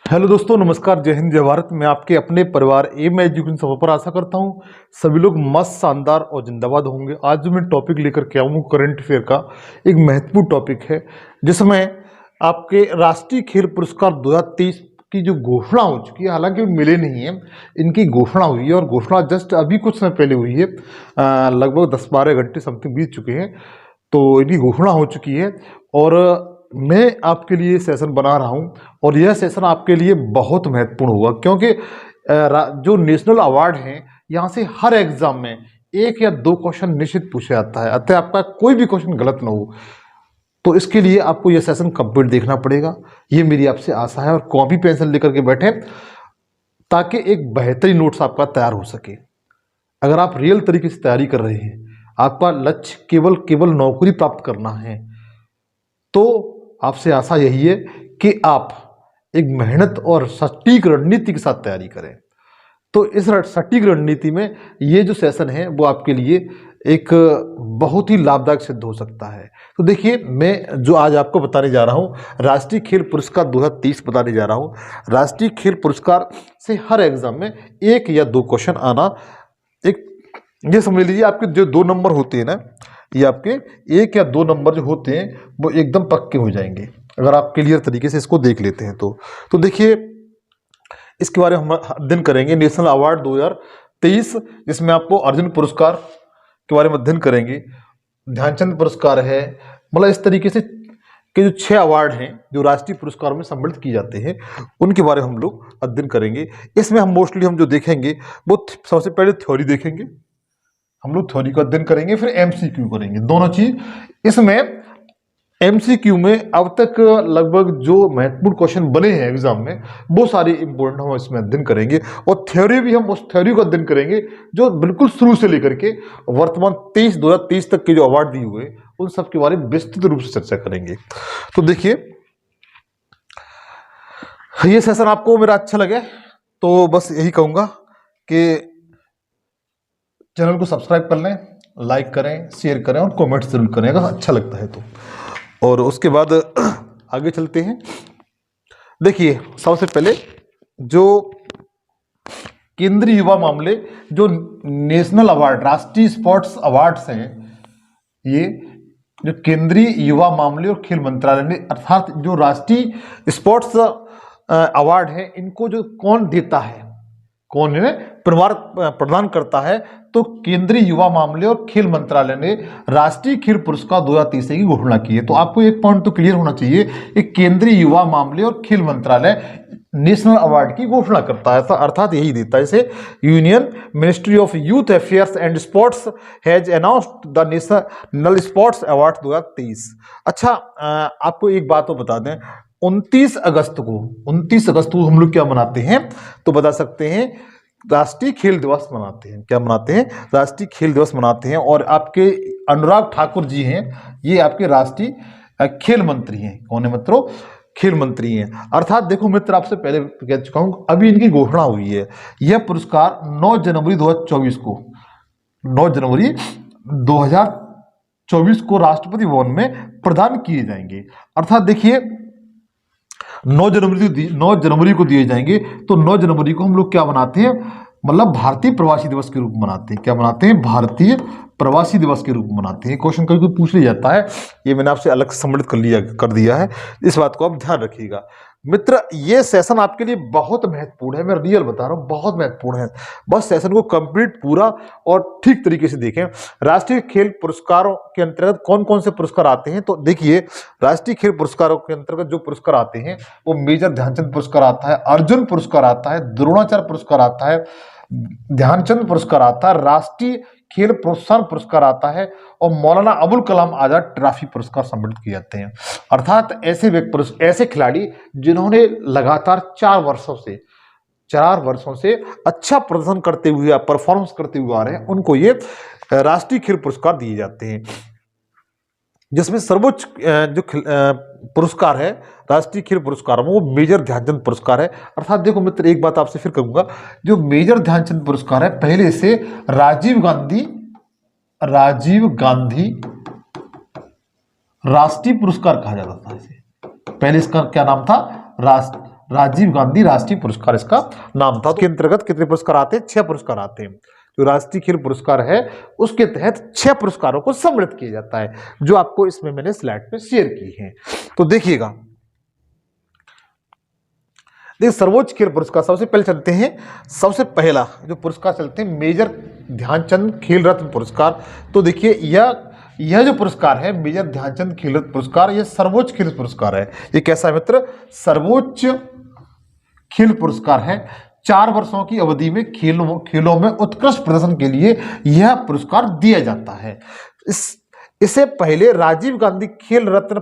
Hello दोस्तों, नमस्कार, जय हिंद, जय भारत। मैं आपके अपने परिवार एम एजुकेशन सफर पर आशा करता हूँ सभी लोग मस्त, शानदार और जिंदाबाद होंगे। आज जो मैं टॉपिक लेकर के आऊँ करंट अफेयर का एक महत्वपूर्ण टॉपिक है, जिसमें आपके राष्ट्रीय खेल पुरस्कार 2023 की जो घोषणा हो चुकी है, हालांकि मिले नहीं है, इनकी घोषणा हुई है और घोषणा जस्ट अभी कुछ समय पहले हुई है। लगभग 10-12 घंटे समथिंग बीत चुके हैं, तो इनकी घोषणा हो चुकी है। और मैं आपके लिए सेशन बना रहा हूं और यह सेशन आपके लिए बहुत महत्वपूर्ण होगा, क्योंकि जो नेशनल अवार्ड हैं, यहाँ से हर एग्जाम में 1 या 2 क्वेश्चन निश्चित पूछा जाता है। अतः आपका कोई भी क्वेश्चन गलत ना हो, तो इसके लिए आपको यह सेशन कंप्लीट देखना पड़ेगा। ये मेरी आपसे आशा है। और कॉपी पेंसिल लेकर के बैठे, ताकि एक बेहतरीन नोट्स आपका तैयार हो सके। अगर आप रियल तरीके से तैयारी कर रहे हैं, आपका लक्ष्य केवल नौकरी प्राप्त करना है, तो आपसे आशा यही है कि आप एक मेहनत और सटीक रणनीति के साथ तैयारी करें। तो इस सटीक रणनीति में ये जो सेशन है वो आपके लिए एक बहुत ही लाभदायक सिद्ध हो सकता है। तो देखिए, मैं जो आज आपको बताने जा रहा हूँ, राष्ट्रीय खेल पुरस्कार 2023 बताने जा रहा हूँ। राष्ट्रीय खेल पुरस्कार से हर एग्जाम में 1 या 2 क्वेश्चन आना, एक ये समझ लीजिए, आपके जो 2 नंबर होते हैं ना, ये आपके 1 या 2 नंबर जो होते हैं वो एकदम पक्के हो जाएंगे अगर आप क्लियर तरीके से इसको देख लेते हैं। तो देखिए, इसके बारे में हम अध्ययन करेंगे। नेशनल अवार्ड 2023, जिसमें आपको अर्जुन पुरस्कार के बारे में अध्ययन करेंगे, ध्यानचंद पुरस्कार है, मतलब इस तरीके से के जो 6 अवार्ड हैं जो राष्ट्रीय पुरस्कारों में सम्मिलित किए जाते हैं, उनके बारे में हम लोग अध्ययन करेंगे। इसमें हम मोस्टली जो देखेंगे वो सबसे पहले थ्योरी देखेंगे, हम लोग थ्योरी का अध्ययन करेंगे, फिर एमसीक्यू करेंगे, दोनों चीज। इसमें एमसीक्यू में अब तक लगभग जो महत्वपूर्ण क्वेश्चन बने हैं एग्जाम में, वो सारे इंपॉर्टेंट हम इसमें अध्ययन करेंगे। और थ्योरी भी हम उस थ्योरी को अध्ययन करेंगे जो बिल्कुल शुरू से लेकर के वर्तमान 2023 तक के जो अवार्ड दिए हुए, उन सब के बारे में विस्तृत रूप से चर्चा करेंगे। तो देखिए, ये सेशन आपको मेरा अच्छा लगे तो बस यही कहूंगा कि चैनल को सब्सक्राइब कर लें, लाइक करें, शेयर करें और कमेंट जरूर करें अगर अच्छा लगता है तो। और उसके बाद आगे चलते हैं। देखिए, सबसे पहले जो केंद्रीय युवा मामले, जो नेशनल अवार्ड, राष्ट्रीय स्पोर्ट्स अवार्ड्स हैं, ये जो केंद्रीय युवा मामले और खेल मंत्रालय ने, अर्थात जो राष्ट्रीय स्पोर्ट्स अवार्ड है, इनको जो कौन देता है, कौन इन्हें प्रदान करता है, तो केंद्रीय युवा मामले और खेल मंत्रालय ने राष्ट्रीय खेल पुरस्कार 2023 की घोषणा की है। तो आपको एक पॉइंट तो क्लियर होना चाहिए कि केंद्रीय युवा मामले और खेल मंत्रालय नेशनल अवार्ड की घोषणा करता है, अर्थात यही देता है इसे। Union ministry of youth affairs and sports has announced the national sports award 2023। अच्छा, आपको एक बात तो बता दें, 29 अगस्त को हम लोग क्या मनाते हैं, तो बता सकते हैं, राष्ट्रीय खेल दिवस मनाते हैं। क्या मनाते हैं? राष्ट्रीय खेल दिवस मनाते हैं। और आपके अनुराग ठाकुर जी हैं, ये आपके राष्ट्रीय खेल मंत्री हैं। कौन है मित्रों? खेल मंत्री हैं। अर्थात देखो मित्र, आपसे पहले कह चुका हूं, अभी इनकी घोषणा हुई है। यह पुरस्कार 9 जनवरी 2024 को 9 जनवरी 2024 को राष्ट्रपति भवन में प्रदान किए जाएंगे। अर्थात देखिए, 9 जनवरी को दिए जाएंगे। तो 9 जनवरी को हम लोग क्या मनाते हैं, मतलब भारतीय प्रवासी दिवस के रूप में मनाते हैं। क्या मनाते हैं? भारतीय प्रवासी दिवस के रूप में मनाते हैं। क्वेश्चन कभी कोई पूछ लिया जाता है, ये मैंने आपसे अलग सम्मिलित कर दिया है, इस बात को आप ध्यान रखिएगा। मित्र, ये सेशन आपके लिए बहुत महत्वपूर्ण है, मैं रियल बता रहा हूँ, बहुत महत्वपूर्ण है। बस सेशन को कंप्लीट पूरा और ठीक तरीके से देखें। राष्ट्रीय खेल पुरस्कारों के अंतर्गत कौन कौन से पुरस्कार आते हैं, तो देखिए, राष्ट्रीय खेल पुरस्कारों के अंतर्गत जो पुरस्कार आते हैं वो मेजर ध्यानचंद पुरस्कार आता है, अर्जुन पुरस्कार आता है, द्रोणाचार्य पुरस्कार आता है, ध्यानचंद पुरस्कार आता है, राष्ट्रीय खेल प्रोत्साहन पुरस्कार आता है, और मौलाना अबुल कलाम आजाद ट्रॉफी पुरस्कार सम्मिलित किए जाते हैं। अर्थात ऐसे खिलाड़ी जिन्होंने लगातार 4 वर्षों से अच्छा प्रदर्शन करते हुए, परफॉर्मेंस करते हुए आ रहे हैं, उनको ये राष्ट्रीय खेल पुरस्कार दिए जाते हैं। जिसमें सर्वोच्च जो पुरस्कार है राष्ट्रीय खेल पुरस्कार में, वो मेजर ध्यानचंद पुरस्कार है। अर्थात देखो मित्र, एक बात आपसे फिर कहूंगा, जो मेजर ध्यानचंद पुरस्कार है, पहले इसे राजीव गांधी राष्ट्रीय पुरस्कार कहा जाता था। इसे पहले इसका क्या नाम था? राजीव गांधी राष्ट्रीय पुरस्कार इसका नाम था। तो इसके अंतर्गत कितने पुरस्कार आते हैं? 6 पुरस्कार आते हैं। जो राष्ट्रीय खेल पुरस्कार है उसके तहत 6 पुरस्कारों को सम्मिलित किया जाता है, जो आपको इसमें मैंने स्लाइड पे शेयर की है। तो देखिएगा, सर्वोच्च खेल पुरस्कार सबसे पहले चलते हैं। सबसे पहला जो पुरस्कार चलते हैं मेजर ध्यानचंद खेल रत्न पुरस्कार। तो देखिए यह जो पुरस्कार है मेजर ध्यानचंद खेल रत्न पुरस्कार, यह सर्वोच्च खेल पुरस्कार है। ये कैसा है मित्र? सर्वोच्च खेल पुरस्कार है। 4 वर्षों की अवधि में खेलों में उत्कृष्ट प्रदर्शन के लिए यह पुरस्कार दिया जाता है। इसे पहले राजीव गांधी खेल रत्न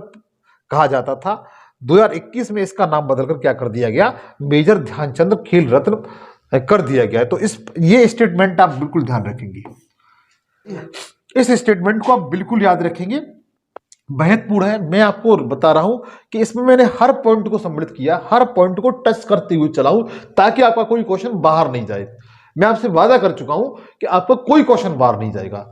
कहा जाता था। 2021 में इसका नाम बदलकर क्या कर दिया गया? मेजर ध्यानचंद खेल रत्न कर दिया गया है। तो ये स्टेटमेंट आप बिल्कुल ध्यान रखेंगे, इस स्टेटमेंट को आप बिल्कुल याद रखेंगे, महत्वपूर्ण है। मैं आपको बता रहा हूं कि इसमें मैंने हर पॉइंट को सम्मिलित किया, हर पॉइंट को टच करते हुए चलाऊं, ताकि आपका कोई क्वेश्चन बाहर नहीं जाए। मैं आपसे वादा कर चुका हूं कि आपका कोई क्वेश्चन बाहर नहीं जाएगा,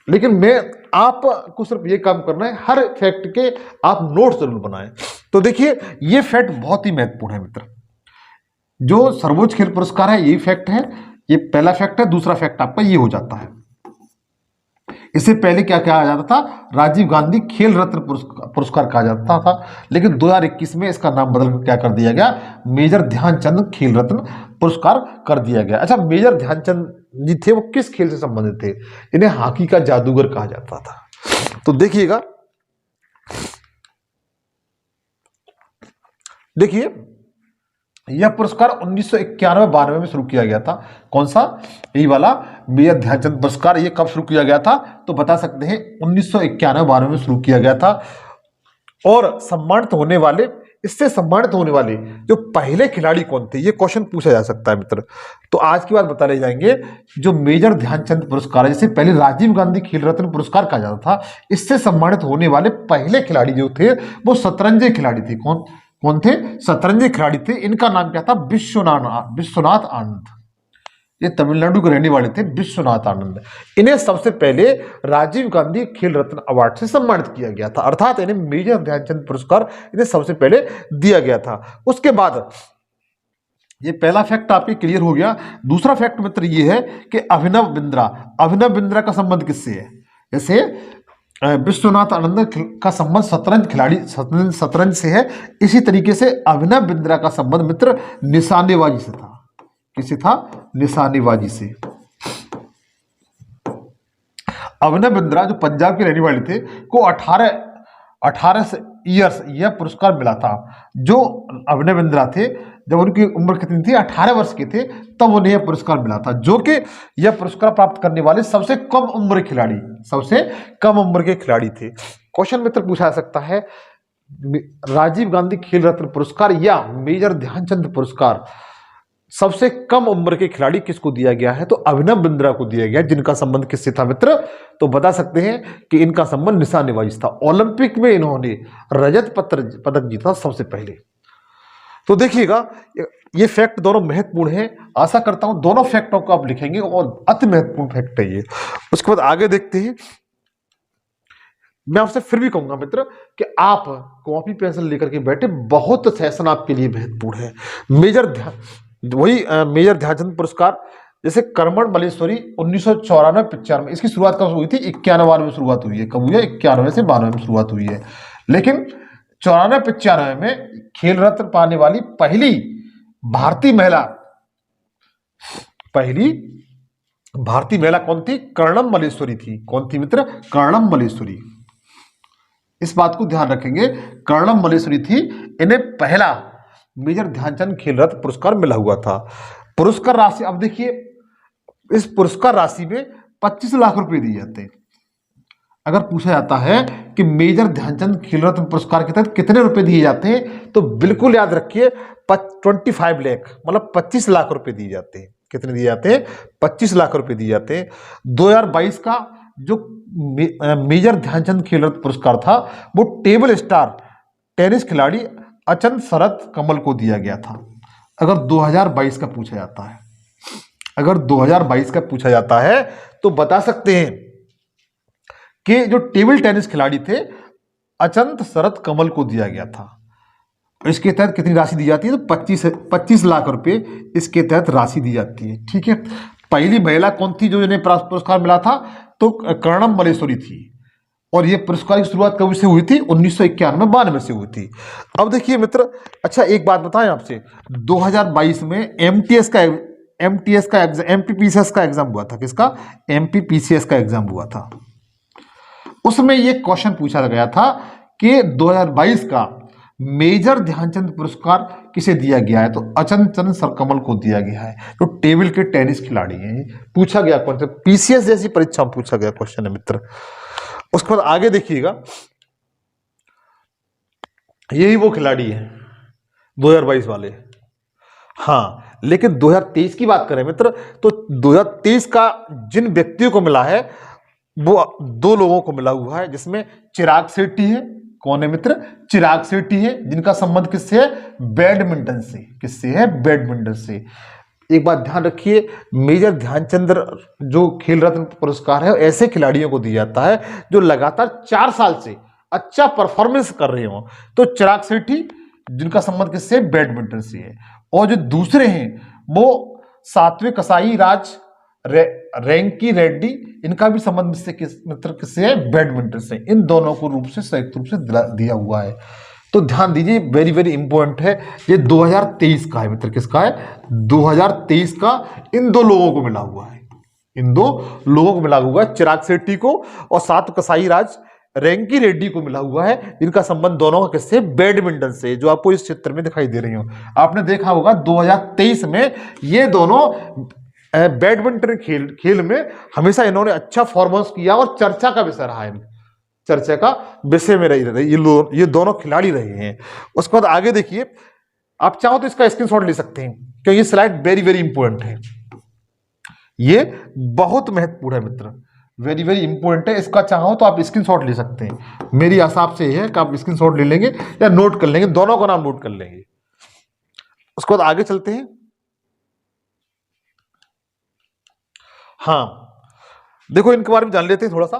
लेकिन मैं आपको सिर्फ ये काम करना है, हर फैक्ट के आप नोट जरूर बनाएं। तो देखिए, ये फैक्ट बहुत ही महत्वपूर्ण है मित्र। जो सर्वोच्च खेल पुरस्कार है ये फैक्ट है, ये पहला फैक्ट है। दूसरा फैक्ट आपका ये हो जाता है, इससे पहले क्या कहा जाता था? राजीव गांधी खेल रत्न पुरस्कार कहा जाता था, लेकिन 2021 में इसका नाम बदलकर क्या कर दिया गया? मेजर ध्यानचंद खेल रत्न पुरस्कार कर दिया गया। अच्छा, मेजर ध्यानचंद जी थे वो किस खेल से संबंधित थे? इन्हें हॉकी का जादूगर कहा जाता था। तो देखिएगा, देखिए यह पुरस्कार 1991-92 में शुरू किया गया था। कौन सा? यही वाला मेजर ध्यानचंद पुरस्कार। ये कब शुरू किया गया था? तो बता सकते हैं 1991-92 में शुरू किया गया था। और इससे सम्मानित होने वाले जो पहले खिलाड़ी कौन थे, ये क्वेश्चन पूछा जा सकता है मित्र। तो आज की बात बता ले जाएंगे। जो मेजर ध्यानचंद पुरस्कार है, जिसे पहले राजीव गांधी खेल रत्न पुरस्कार कहा जाता था, इससे सम्मानित होने वाले पहले खिलाड़ी जो थे वो शतरंजी खिलाड़ी थे। कौन थे? शतरंजी खिलाड़ी थे। इनका नाम क्या था? विश्वनाथ आनंद। ये तमिलनाडु के रहने वाले थे, विश्वनाथ आनंद। इन्हें सबसे पहले राजीव गांधी खेल रत्न अवार्ड से सम्मानित किया गया था, अर्थात इन्हें मेजर ध्यानचंद पुरस्कार इन्हें सबसे पहले दिया गया था। उसके बाद ये पहला फैक्ट आपके क्लियर हो गया। दूसरा फैक्ट मित्र ये है कि अभिनव बिंद्रा का संबंध किससे है? जैसे विश्वनाथ आनंद का संबंध शतरंज से है, इसी तरीके से अभिनव बिंद्रा का संबंध मित्र निशानेबाजी से था। किससे था? निशानेबाजी से। अभिनव बिंद्रा जो पंजाब के रहने वाले थे को 18 ईयर्स यह पुरस्कार मिला था। जो अभिनव बिंद्रा थे, जब उनकी उम्र कितनी थी? 18 वर्ष के थे, तब उन्हें यह पुरस्कार मिला था, जो कि यह पुरस्कार प्राप्त करने वाले सबसे कम उम्र के खिलाड़ी थे। क्वेश्चन मित्र पूछा जा सकता है, राजीव गांधी खेल रत्न पुरस्कार या मेजर ध्यानचंद पुरस्कार सबसे कम उम्र के खिलाड़ी किसको दिया गया है? तो अभिनव बिंद्रा को दिया गया। जिनका संबंध किससे था मित्र? तो बता सकते हैं कि इनका संबंध निशानेबाजी से था। ओलंपिक में इन्होंने रजत पदक जीता सबसे पहले। तो देखिएगा, ये फैक्ट दोनों महत्वपूर्ण है। आशा करता हूं दोनों फैक्टों को आप लिखेंगे, और अति महत्वपूर्ण फैक्ट है ये। उसके बाद आगे देखते हैं। मैं आपसे फिर भी कहूंगा मित्र कि आप कॉपी पेंसिल लेकर के बैठे, बहुत सेशन आपके लिए महत्वपूर्ण है। मेजर ध्यानचंद पुरस्कार, जैसे करमन मल्लेश्वरी 1994-95 में, इसकी शुरुआत कब हुई थी? 91 में शुरुआत हुई है। कब हुई है? 91 से 92 में शुरुआत हुई है। लेकिन 94-95 में खेल रत्न पाने वाली पहली भारतीय महिला कौन थी? कर्णम मल्लेश्वरी थी। कौन थी मित्र? कर्णम मल्लेश्वरी। इस बात को ध्यान रखेंगे, कर्णम मल्लेश्वरी थी। इन्हें पहला मेजर ध्यानचंद खेल रत्न पुरस्कार मिला हुआ था। पुरस्कार राशि, अब देखिए, इस पुरस्कार राशि में 25 लाख रुपए दिए जाते हैं। अगर पूछा जाता है कि मेजर ध्यानचंद खेल रत्न पुरस्कार के तहत कितने रुपए दिए जाते हैं, तो बिल्कुल याद रखिए 25 लाख, मतलब 25 लाख रुपए दिए जाते हैं। कितने दिए जाते हैं? 25 लाख रुपए दिए जाते हैं। 2022 का जो मेजर ध्यानचंद खेल रत्न पुरस्कार था, वो टेबल स्टार टेनिस खिलाड़ी अचंत शरत कमल को दिया गया था। अगर 2022 का पूछा जाता है, तो बता सकते हैं कि जो टेबल टेनिस खिलाड़ी थे अचंत शरत कमल को दिया गया था। इसके तहत कितनी राशि दी जाती है? तो 25 लाख रुपए इसके तहत राशि दी जाती है। ठीक है, पहली महिला कौन थी जो इन्हें पुरस्कार मिला था? तो कर्णम मल्लेश्वरी थी। और ये पुरस्कार की शुरुआत कब से हुई थी? 1991-92 से हुई थी। अब देखिए मित्र, अच्छा एक बात बताएं आपसे, 2022 में एमपीपीसीएस का एग्जाम हुआ था। किसका? एमपीपीसीएस का एग्जाम हुआ था। उसमें ये क्वेश्चन पूछा गया था कि 2022 का मेजर ध्यानचंद पुरस्कार किसे दिया गया है? तो अचंत चंद सरकमल को दिया गया है, जो टेबल के टेनिस खिलाड़ी हैं। पूछा गया क्वेश्चन, पीसीएस जैसी परीक्षा में पूछा गया क्वेश्चन है मित्र। उसके बाद आगे देखिएगा, यही वो खिलाड़ी है 2022 वाले। हाँ, लेकिन 2023 की बात करें मित्र, तो 2023 का जिन व्यक्तियों को मिला है वो 2 लोगों को मिला हुआ है, जिसमें चिराग शेट्टी है। कौन है मित्र? चिराग शेट्टी है, जिनका संबंध किससे है? बैडमिंटन से। किससे है? बैडमिंटन से। एक बात ध्यान रखिए, मेजर ध्यानचंद जो खेल रत्न पुरस्कार है ऐसे खिलाड़ियों को दिया जाता है जो लगातार 4 साल से अच्छा परफॉर्मेंस कर रहे हो। तो चिराग शेट्टी, जिनका संबंध किससे? बैडमिंटन से है। और जो दूसरे हैं वो सात्विक कसाई राज, रैंकी रेड्डी, इनका भी संबंध से मित्र किससे है? बैडमिंटन से। इन दोनों को रूप से संयुक्त रूप से दिया हुआ है। तो ध्यान दीजिए, वेरी वेरी इंपॉर्टेंट है। ये 2023 का है मित्र। किसका है? 2023 का। इन 2 लोगों को मिला हुआ है, इन 2 लोगों को मिला हुआ है, चिराग शेट्टी को और सात कसाई राज रैंकी रेड्डी को मिला हुआ है। इनका संबंध दोनों का किससे? बैडमिंटन से, जो आपको इस चित्र में दिखाई दे रही हो। आपने देखा होगा 2023 में ये दोनों बैडमिंटन खेल में हमेशा इन्होंने अच्छा परफॉर्मेंस किया और चर्चा का विषय रहा है, चर्चा का विषय में रहे ये दोनों खिलाड़ी रहे हैं। उसके बाद आगे देखिए, आप चाहो तो इसका स्क्रीनशॉट ले सकते हैं, क्योंकि ये स्लाइड वेरी वेरी इंपॉर्टेंट है। ये बहुत महत्वपूर्ण है मित्र, वेरी वेरी इंपॉर्टेंट है। इसका चाहो तो आप स्क्रीनशॉट ले सकते हैं। मेरी हिसाब से है कि आप स्क्रीनशॉट ले लेंगे या नोट कर लेंगे, दोनों का नाम नोट कर लेंगे। उसके बाद आगे चलते हैं। हाँ, देखो इनके बारे में जान लेते हैं थोड़ा सा।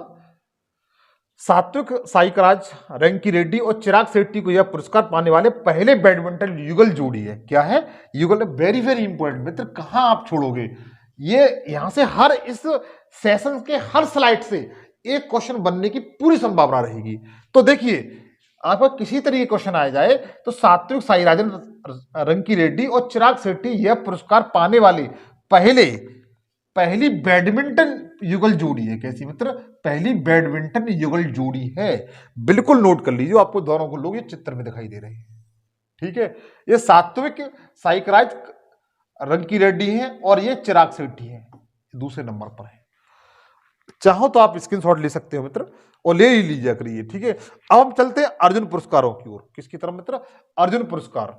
सात्विक साईराज, रैंकी रेड्डी और चिराग शेट्टी को यह पुरस्कार पाने वाले पहले बैडमिंटन युगल जोड़ी है। क्या है? युगल। वेरी वेरी इंपॉर्टेंट मित्र, कहां आप छोड़ोगे ये? यहां से हर इस सेशन के हर स्लाइड से एक क्वेश्चन बनने की पूरी संभावना रहेगी। तो देखिए, आपका किसी तरह क्वेश्चन आ जाए तो सात्विक साईराजन, रैंकी रेड्डी और चिराग शेट्टी यह पुरस्कार पाने वाले पहली बैडमिंटन युगल जोड़ी है। कैसी मित्र? पहली बैडमिंटन युगल जोड़ी है। बिल्कुल नोट कर लीजिए, आपको दोनों को लोग ये चित्र में दिखाई दे रहे हैं। ठीक है, ये सात्विक साईराज रैंकी रेड्डी है और ये चिराग शेट्टी है, दूसरे नंबर पर है। चाहो तो आप स्क्रीनशॉट ले सकते हो मित्र, और ले ही लीजिए करिए। ठीक है, अब हम चलते हैं अर्जुन पुरस्कारों की ओर। किसकी तरफ मित्र? अर्जुन पुरस्कार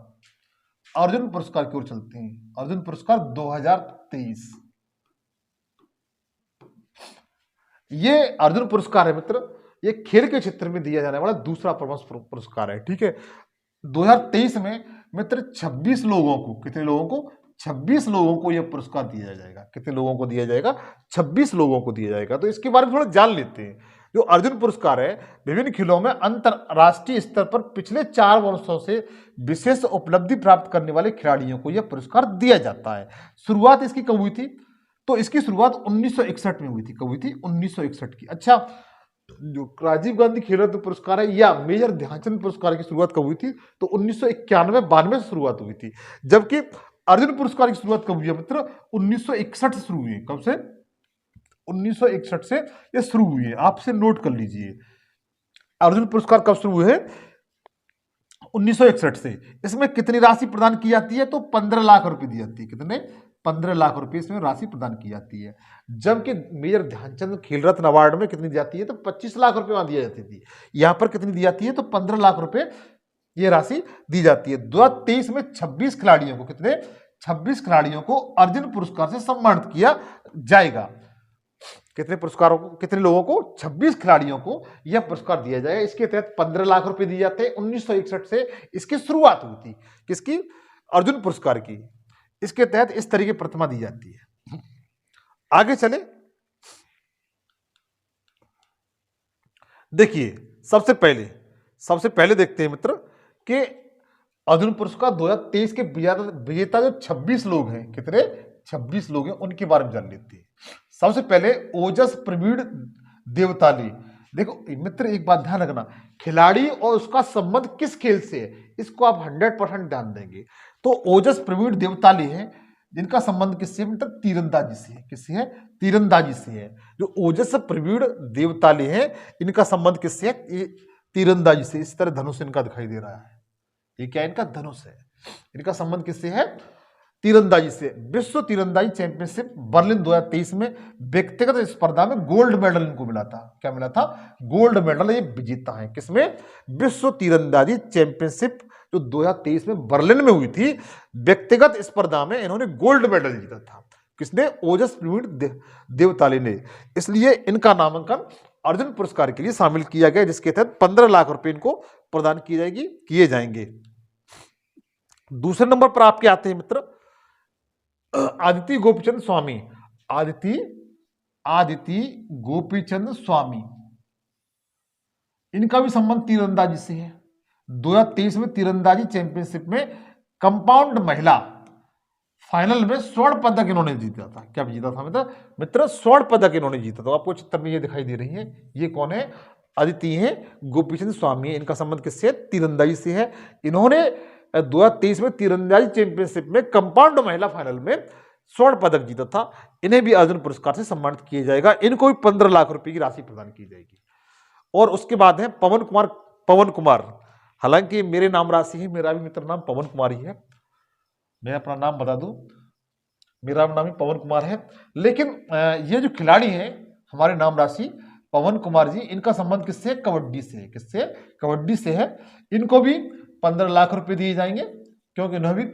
की ओर चलते हैं। अर्जुन पुरस्कार 2023, ये अर्जुन पुरस्कार है मित्र। ये खेल के क्षेत्र में दिया जाने वाला दूसरा प्रमुख पुरस्कार है। ठीक है, 2023 में मित्र 26 लोगों को, कितने लोगों को? 26 लोगों को यह पुरस्कार दिया जाएगा। कितने लोगों को दिया जाएगा? 26 लोगों को दिया जाएगा। तो इसके बारे में थोड़ा जान लेते हैं। जो अर्जुन पुरस्कार है, विभिन्न खेलों में अंतरराष्ट्रीय स्तर पर पिछले 4 वर्षों से विशेष उपलब्धि प्राप्त करने वाले खिलाड़ियों को यह पुरस्कार दिया जाता है। शुरुआत इसकी कब हुई थी? तो इसकी शुरुआत 1961 में हुई थी। कब हुई थी? 1961 की। अच्छा, जो राजीव गांधी खेल रत्न पुरस्कार है या मेजर ध्यानचंद पुरस्कार की शुरुआत कब हुई थी? तो 1991-92 से शुरुआत हुई थी। जबकि अर्जुन पुरस्कार की शुरुआत कब हुई है मित्र? 1961 से शुरू हुई है। कब से? 1961 से ये शुरू हुई है। आपसे नोट कर लीजिए, अर्जुन पुरस्कार कब शुरू हुए? 1961 से। इसमें कितनी राशि प्रदान की जाती है? तो 15 लाख रुपए दी जाती है। कितने? 15 लाख रुपए इसमें राशि प्रदान की जाती है। जबकि मेजर ध्यानचंद खेल रत्न अवार्ड में कितनी दी जाती है? तो 25 लाख रुपए वहां दी जाती थी। यहां पर कितनी दी जाती है? तो 15 लाख रुपए ये राशि दी जाती है। 2023 में 26 खिलाड़ियों को, कितने? 26 खिलाड़ियों को अर्जुन पुरस्कार से सम्मानित किया जाएगा। कितने पुरस्कारों को, कितने लोगों को? 26 खिलाड़ियों को यह पुरस्कार दिया जाएगा। इसके तहत 15 लाख रुपए दिए जाते हैं। 1961 से इसकी शुरुआत हुई थी। किसकी? अर्जुन पुरस्कार की। इसके तहत इस तरीके प्रतिमा दी जाती है। आगे चले, देखिए सबसे पहले देखते हैं मित्र कि अर्जुन पुरस्कार 2023 के विजेता जो 26 लोग हैं, कितने 26 लोग हैं, उनके बारे में जान लेते हैं। सबसे पहले ओजस प्रवीण देवताली। देखो मित्र एक बात ध्यान रखना, खिलाड़ी और उसका संबंध किस खेल से है, इसको आप 100% ध्यान देंगे। तो ओजस प्रवीण देवताली है जिनका संबंध किससे, मतलब तीरंदाजी से है। किससे है, तीरंदाजी से है। जो ओजस प्रवीण देवताली है इनका संबंध किससे है, ये तीरंदाजी से। इस तरह धनुष इनका दिखाई दे रहा है, ये क्या इनका धनुष है। इनका संबंध किससे है, तीरंदाजी से। विश्व तीरंदाजी चैंपियनशिप बर्लिन 2023 में व्यक्तिगत स्पर्धा में गोल्ड मेडल इनको मिला था। क्या मिला था, गोल्ड मेडल। ये विजेता है किसमें, विश्व तीरंदाजी चैंपियनशिप जो 2023 में बर्लिन में हुई थी, व्यक्तिगत स्पर्धा में इन्होंने गोल्ड मेडल जीता था। किसने, ओजस प्रवीण देवताली ने। इसलिए इनका नामांकन अर्जुन पुरस्कार के लिए शामिल किया गया, जिसके तहत 15 लाख रुपए इनको प्रदान किए जाएंगे। दूसरे नंबर पर आपके आते हैं मित्र आदिति गोपीचंद स्वामी। आदिति गोपीचंद स्वामी, इनका भी संबंध तीरंदाजी से है। 2023 में तीरंदाजी चैंपियनशिप में कंपाउंड महिला फाइनल में स्वर्ण पदक इन्होंने जीता था। क्या जीता था मित्र, स्वर्ण पदक इन्होंने जीता। तो आपको चित्र में ये दिखाई दे रही है, ये कौन है, अदिति है गोपीचंद स्वामी। इनका संबंध किससे, तीरंदाजी से है। इन्होंने 2023 में तीरंदाजी चैंपियनशिप में कंपाउंड महिला फाइनल में स्वर्ण पदक जीता था। इन्हें भी अर्जुन पुरस्कार से सम्मानित किया जाएगा। इनको भी 15 लाख रुपए की राशि प्रदान की जाएगी। और उसके बाद है पवन कुमार। हालांकि मेरे नाम राशि है, मेरा भी मित्र नाम पवन कुमार ही है। मैं अपना नाम बता दूं, मेरा नाम ही पवन कुमार है। लेकिन ये जो खिलाड़ी हैं हमारे नाम राशि पवन कुमार जी, इनका संबंध किससे, कबड्डी से है। किससे, कबड्डी से है। इनको भी 15 लाख रुपए दिए जाएंगे, क्योंकि इन्हें भी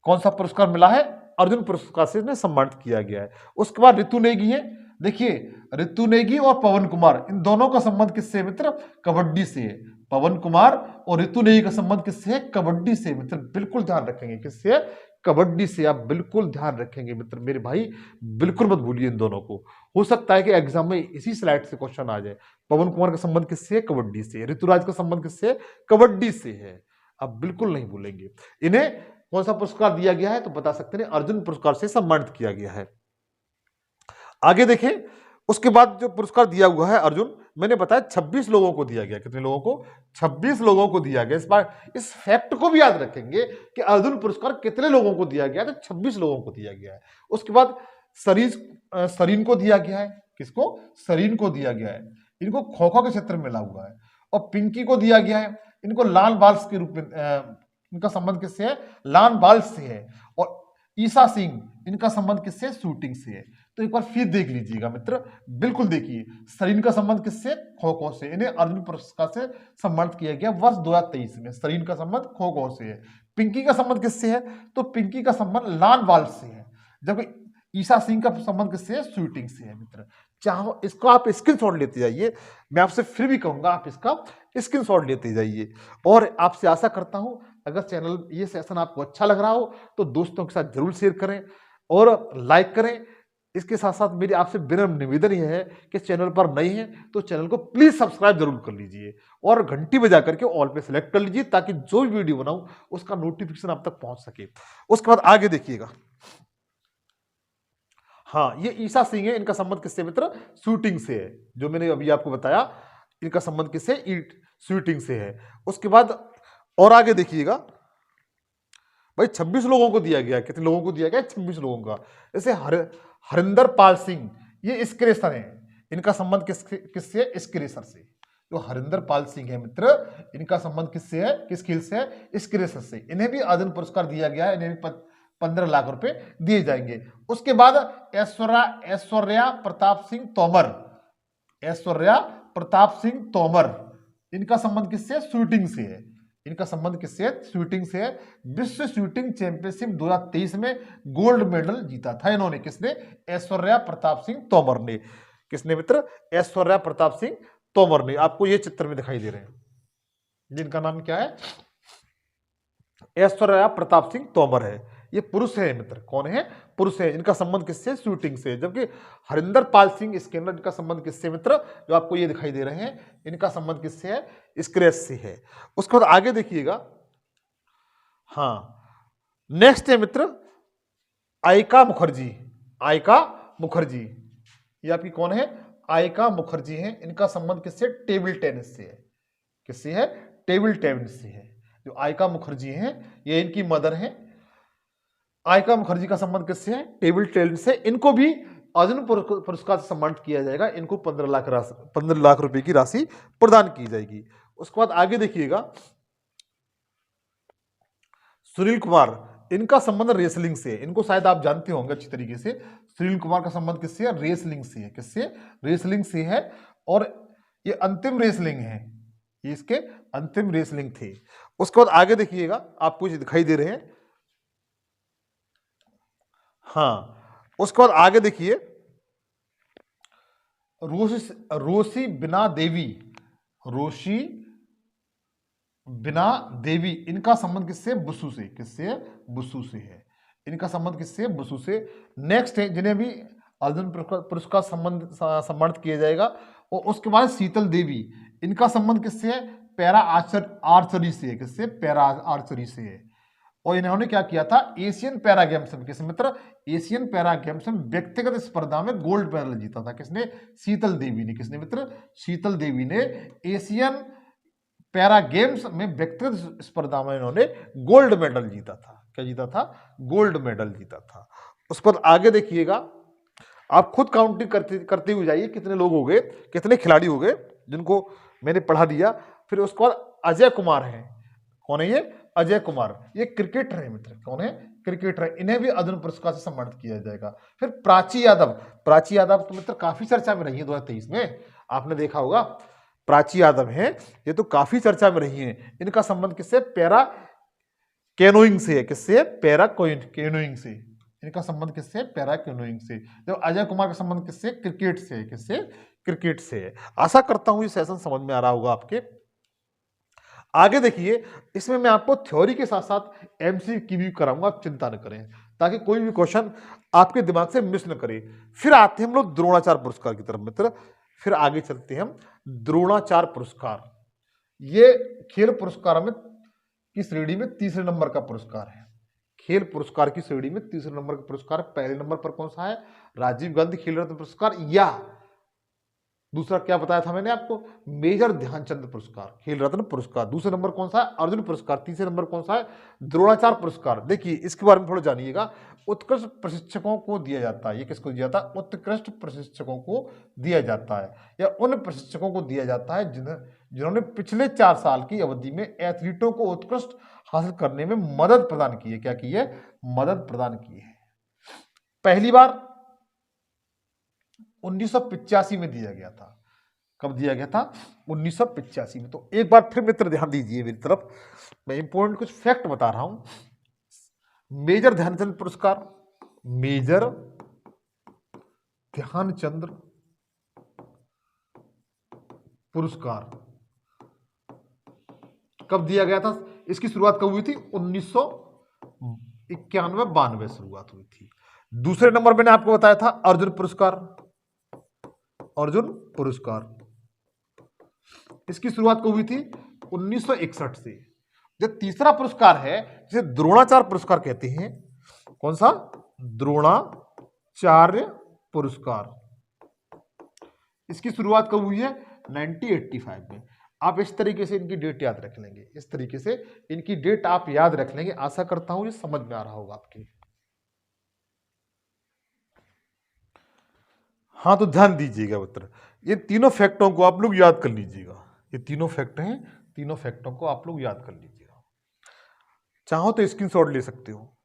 कौन सा पुरस्कार मिला है, अर्जुन पुरस्कार से इन्हें सम्मानित किया गया है। उसके बाद ऋतु नेगी है। देखिए ऋतु नेगी और पवन कुमार, इन दोनों का संबंध किससे है मित्र, कबड्डी से है। पवन कुमार और ऋतु नेगी का संबंध किससे है, कबड्डी से। मित्र बिल्कुल ध्यान रखेंगे, किससे, कबड्डी से। आप बिल्कुल ध्यान रखेंगे मित्र, मेरे भाई बिल्कुल मत भूलिए इन दोनों को। हो सकता है कि एग्जाम में इसी स्लाइड से क्वेश्चन आ जाए। पवन कुमार का संबंध किससे है, कबड्डी से। ऋतुराज का संबंध किससे है, कबड्डी से है। आप बिल्कुल नहीं भूलेंगे। इन्हें कौन सा पुरस्कार दिया गया है, तो बता सकते हैं अर्जुन पुरस्कार से सम्मानित किया गया है। आगे देखें, उसके बाद जो पुरस्कार दिया हुआ है अर्जुन, मैंने बताया 26 लोगों को दिया गया। कितने लोगों को, 26 लोगों को दिया गया। इस बार इस फैक्ट को भी याद रखेंगे कि अर्जुन पुरस्कार कितने लोगों को दिया गया, तो 26 लोगों को दिया गया है। उसके बाद सरीन को दिया गया है। किसको, सरीन को दिया गया है। इनको खो खो के क्षेत्र में मिला हुआ है। और पिंकी को दिया गया है, इनको लाल बाल्स के रूप में, इनका संबंध किससे है, लाल बाल्स से है। और ईसा सिंह, इनका संबंध किससे, शूटिंग से है। तो एक बार फिर देख लीजिएगा मित्र, बिल्कुल देखिए। सरीन का संबंध किससे, खो खो से। इन्हें अर्जुन पुरस्कार से सम्मानित किया गया वर्ष 2023 में। सरीन का संबंध खो खो से है। पिंकी का संबंध किससे है, तो पिंकी का संबंध लाल बाल से है। जबकि ईसा सिंह का संबंध किससे है, शूटिंग से है। मित्र चाहो इसको आप स्क्रीनशॉट लेते जाइए, मैं आपसे फिर भी कहूंगा आप इसका स्क्रीनशॉट लेते जाइए। और आपसे आशा करता हूं अगर चैनल ये सेशन आपको अच्छा लग रहा हो तो दोस्तों के साथ जरूर शेयर करें और लाइक करें। इसके साथ साथ मेरी आपसे विनम्र निवेदन यह है कि चैनल पर नए हैं तो चैनल को प्लीज सब्सक्राइब जरूर कर लीजिए और घंटी बजा करके ऑल पे सेलेक्ट कर लीजिए, ताकि जो भी वीडियो बनाऊं उसका नोटिफिकेशन आप तक पहुंच सके। उसके बाद आगे देखिएगा, हाँ ये ईसा सिंह है। इनका संबंध किससे मित्र, शूटिंग से है। जो मैंने अभी आपको बताया, इनका संबंध किससे, शूटिंग से है। उसके बाद और आगे देखिएगा भाई, 26 लोगों को दिया गया। कितने लोगों को दिया गया, 26 लोगों का। जैसे हरिंदर पाल सिंह, ये स्क्रेसर हैं। इनका संबंध किससे, स्क्रेसर से। तो हरिंदर पाल सिंह है मित्र, इनका संबंध किससे है, किस खेल से है, स्क्रेसर से। इन्हें भी अर्जुन पुरस्कार दिया गया है। इन्हें भी 15 लाख रुपए दिए जाएंगे। उसके बाद ऐश्वर्या प्रताप सिंह तोमर, ऐश्वर्या प्रताप सिंह तोमर, इनका संबंध किससे, शूटिंग से है। इनका संबंध किससे, शूटिंग से है। विश्व शूटिंग चैंपियनशिप 2023 में गोल्ड मेडल जीता था इन्होंने। किसने, ऐश्वर्या प्रताप सिंह तोमर ने। किसने मित्र, ऐश्वर्या प्रताप सिंह तोमर ने। आपको ये चित्र में दिखाई दे रहे हैं, जिनका नाम क्या है, ऐश्वर्या प्रताप सिंह तोमर है। ये पुरुष है मित्र, कौन है, पुरुष है। इनका संबंध किससे, शूटिंग से। जबकि हरिंदर पाल सिंह स्किनर, इनका संबंध किससे मित्र, जो आपको ये दिखाई दे रहे हैं, इनका संबंध किससे है, स्क्रेच से है। उसके बाद आगे देखिएगा, हाँ, नेक्स्ट है मित्र आयका मुखर्जी। आयका मुखर्जी, ये आपकी कौन है? आयका मुखर्जी है। इनका संबंध किससे? टेबल टेनिस से है। किससे है? टेबल टेनिस से है। जो आयका मुखर्जी हैं ये इनकी मदर हैं। आयका मुखर्जी का संबंध किससे है? टेबल टेनिस से। इनको भी अर्जुन पुरस्कार से सम्मानित किया जाएगा। इनको 15 लाख रुपए की राशि प्रदान की जाएगी। उसके बाद आगे देखिएगा सुनील कुमार, इनका संबंध रेसलिंग से है। इनको शायद आप जानते होंगे अच्छी तरीके से। सुनील कुमार का संबंध किससे है? रेसलिंग से है। किससे? रेसलिंग से है। और ये अंतिम रेसलिंग है, ये इसके अंतिम रेसलिंग थे। उसके बाद आगे देखिएगा, आपको दिखाई दे रहे हैं। हाँ, उसके बाद आगे देखिए रोशी बिना देवी। रोशी बिना देवी, इनका संबंध किससे? बुसु से। किससे? बुसु से है। इनका संबंध किससे? बुसु से। नेक्स्ट है जिन्हें भी अर्जुन पुरस्कार सम्मानित किया जाएगा। और उसके बाद शीतल देवी, इनका संबंध किससे है? पैरा आर्चरी से है। किससे? पैरा आर्चरी से है। और इन्होंने क्या किया था? एशियन पैरा गेम्स में, किस मित्र? एशियन पैरा गेम्स में व्यक्तिगत स्पर्धा में गोल्ड मेडल जीता था। किसने? शीतल देवी ने। किसने मित्र? शीतल देवी ने एशियन पैरा गेम्स में व्यक्तिगत स्पर्धा में इन्होंने गोल्ड मेडल जीता था। क्या जीता था? गोल्ड मेडल जीता था। उस पर आगे देखिएगा, आप खुद काउंटिंग करते हुए जाइए कितने लोग हो गए, कितने खिलाड़ी हो गए जिनको मैंने पढ़ा दिया। फिर उसके बाद अजय कुमार है। कौन है ये? अजय कुमार, ये क्रिकेटर है मित्र। कौन है? क्रिकेटर है। इन्हें भी अर्जुन पुरस्कार से सम्मानित किया जाएगा। फिर प्राची यादव। प्राची यादव तो मित्र काफी चर्चा में रही है 2023 में, आपने देखा होगा। प्राची यादव है, ये तो काफी चर्चा में रही है। इनका संबंध किससे? पैरा कैनोइंग से है। किससे? पैरा कैनोइंग से। इनका संबंध किससे? पैरा कैनोइंग से। जब अजय कुमार का संबंध किससे? क्रिकेट से है। किससे? क्रिकेट से है। आशा करता हूं ये सेशन समझ में आ रहा होगा आपके। आगे देखिए, इसमें मैं आपको थ्योरी के साथ साथ एमसीक्यू भी कराऊंगा, आप चिंता न करें, ताकि कोई भी क्वेश्चन आपके दिमाग से मिस न करे। फिर आते हैं हम लोग द्रोणाचार्य पुरस्कार की तरफ मित्र। फिर आगे चलते हैं हम द्रोणाचार्य पुरस्कार। ये खेल पुरस्कार में की श्रेणी में तीसरे नंबर का पुरस्कार है। खेल पुरस्कार की श्रेणी में तीसरे नंबर का पुरस्कार। पहले नंबर पर कौन सा है? राजीव गांधी खेल रत्न पुरस्कार, या दूसरा क्या बताया था मैंने आपको? मेजर ध्यानचंद पुरस्कार, खेल रत्न पुरस्कार। दूसरे नंबर कौन सा है? अर्जुन पुरस्कार। तीसरे नंबर कौन सा है? द्रोणाचार्य पुरस्कार। देखिए इसके बारे में थोड़ा जानिएगा। उत्कृष्ट प्रशिक्षकों को दिया जाता है। ये किसको दिया जाता है? उत्कृष्ट प्रशिक्षकों को दिया जाता है, या उन प्रशिक्षकों को दिया जाता है जिन्होंने पिछले 4 साल की अवधि में एथलीटों को उत्कृष्ट हासिल करने में मदद प्रदान की है। क्या की है? मदद प्रदान की है। पहली बार 1985 में दिया गया था। कब दिया गया था? 1985 में। तो एक बार फिर मित्र ध्यान दीजिए मेरी तरफ, मैं इंपॉर्टेंट कुछ फैक्ट बता रहा हूं। मेजर ध्यानचंद पुरस्कार, मेजर ध्यानचंद पुरस्कार कब दिया गया था? इसकी शुरुआत कब हुई थी? 1991-92 शुरुआत हुई थी। दूसरे नंबर मैंने आपको बताया था अर्जुन पुरस्कार। अर्जुन पुरस्कार इसकी शुरुआत कब हुई थी? 1961 से। जो तीसरा पुरस्कार है जिसे द्रोणाचार्य पुरस्कार कहते हैं, कौन सा? द्रोणाचार्य पुरस्कार। इसकी शुरुआत कब हुई है? 1985 में। आप इस तरीके से इनकी डेट याद रख लेंगे, इस तरीके से इनकी डेट आप याद रख लेंगे। आशा करता हूं ये समझ में आ रहा होगा आपके। हाँ, तो ध्यान दीजिएगा मित्र, ये तीनों फैक्टों को आप लोग याद कर लीजिएगा। ये तीनों फैक्ट हैं, तीनों फैक्टों को आप लोग याद कर लीजिएगा। चाहो तो स्क्रीनशॉट ले सकते हो।